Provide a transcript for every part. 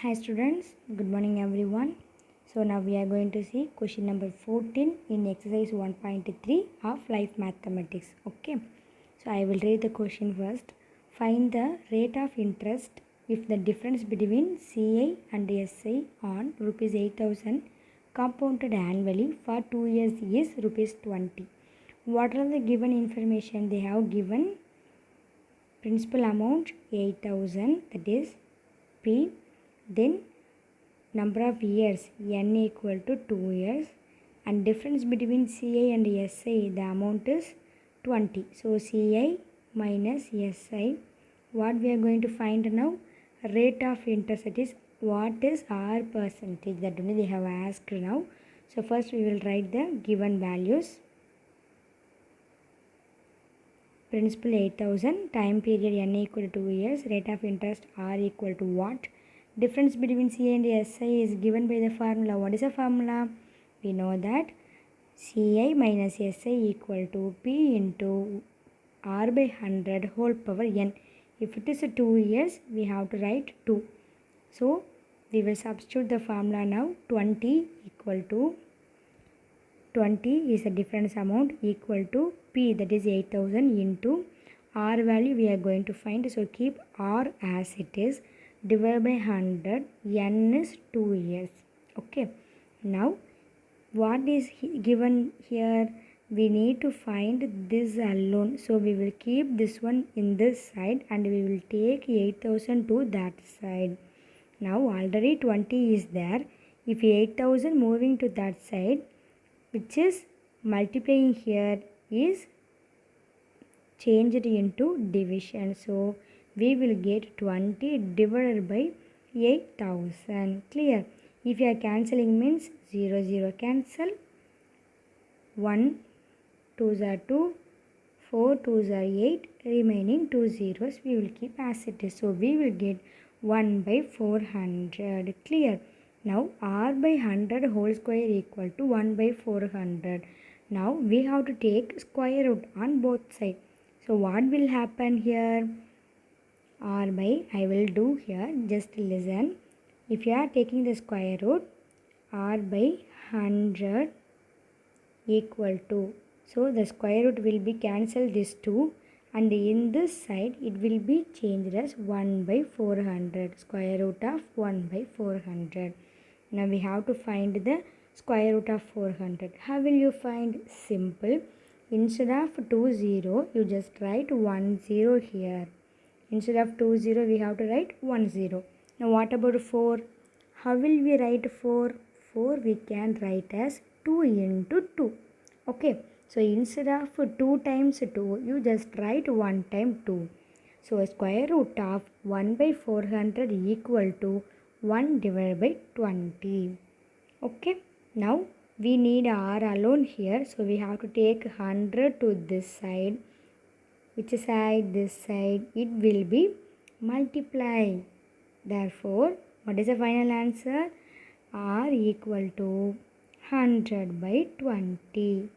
Hi students, good morning everyone. So now we are going to see question number 14 in exercise 1.3 of life mathematics. Okay, so I will read the question first. Find the rate of interest if the difference between CI and SI on rupees 8,000 compounded annually for 2 years is rupees 20. What are the given information? They have given principal amount 8,000, that is P. Then number of years n equal to 2 years, and difference between CI and SI, the amount is 20. So CI minus SI, what we are going to find now? Rate of interest, that is what is our percentage, that only they have asked now. So first we will write the given values. Principal 8,000, time period n equal to 2 years, rate of interest r equal to what? Difference between CI and SI is given by the formula. What is the formula? We know that CI minus SI equal to P into R by 100 whole power n. If it is 2 years, we have to write 2. So we will substitute the formula now. 20 equal to 20 is the difference amount equal to P, that is 8,000 into R value we are going to find. So keep R as it is, divide by 100, n is 2 years. Okay, now what is given here? We need to find this alone. So we will keep this one in this side and we will take 8,000 to that side. Now already 20 is there. If 8,000 moving to that side, which is multiplying here, is changed into division. So we will get 20 divided by 8,000. Clear? If you are cancelling means 0, 0 cancel. 1 2s are 2, 4 2s are 8, remaining 2 zeros we will keep as it is. So we will get 1 by 400. Clear? Now R by 100 whole square equal to 1 by 400. Now we have to take square root on both sides. So what will happen here? R by, I will do here, just listen. If you are taking the square root, R by 100 equal to, so the square root will be cancelled this 2, and in this side it will be changed as 1 by 400, square root of 1 by 400. Now we have to find the square root of 400. How will you find? Simple. Instead of 2 0, you just write 1 0 here. Instead of 2 0, we have to write 1 0. Now what about 4? How will we write 4? 4 we can write as 2 into 2. Okay. So instead of 2 times 2, you just write 1 time 2. So square root of 1 by 400 equal to 1 divided by 20. Okay. Now we need R alone here. So we have to take 100 to this side. Which side? This side. It will be multiply. Therefore, what is the final answer? R equal to 100 by 20,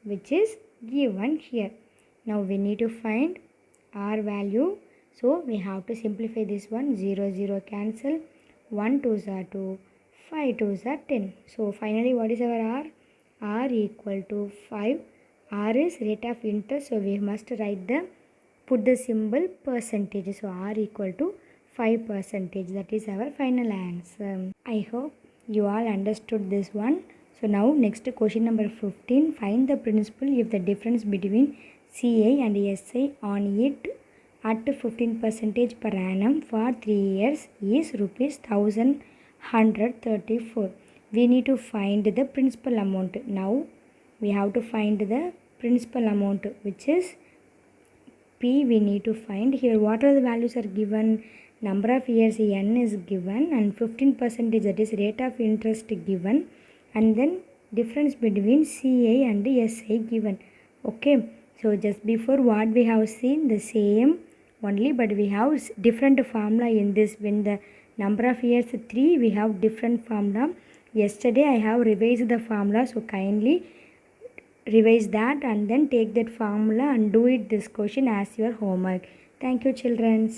which is given here. Now we need to find R value. So we have to simplify this one. 0 0 cancel. 1 2s are 2. 5 2s are 10. So finally what is our R? R equal to 5. R is rate of interest. So we must write put the symbol percentage. So R equal to 5%. That is our final answer. I hope you all understood this one. So now next question number 15. Find the principal if the difference between CI and SI on it at 15% per annum for 3 years is rupees 1,134. We need to find the principal amount. Now we have to find the principal amount, which is P. We need to find here. What are the values are given? Number of years n is given, and 15%, that is rate of interest given, and then difference between CI and SI given. Okay, so just before what we have seen the same only, but we have different formula in this. When the number of years 3, we have different formula. Yesterday I have revised the formula, so kindly revise that and then take that formula and do it this question as your homework. Thank you, children.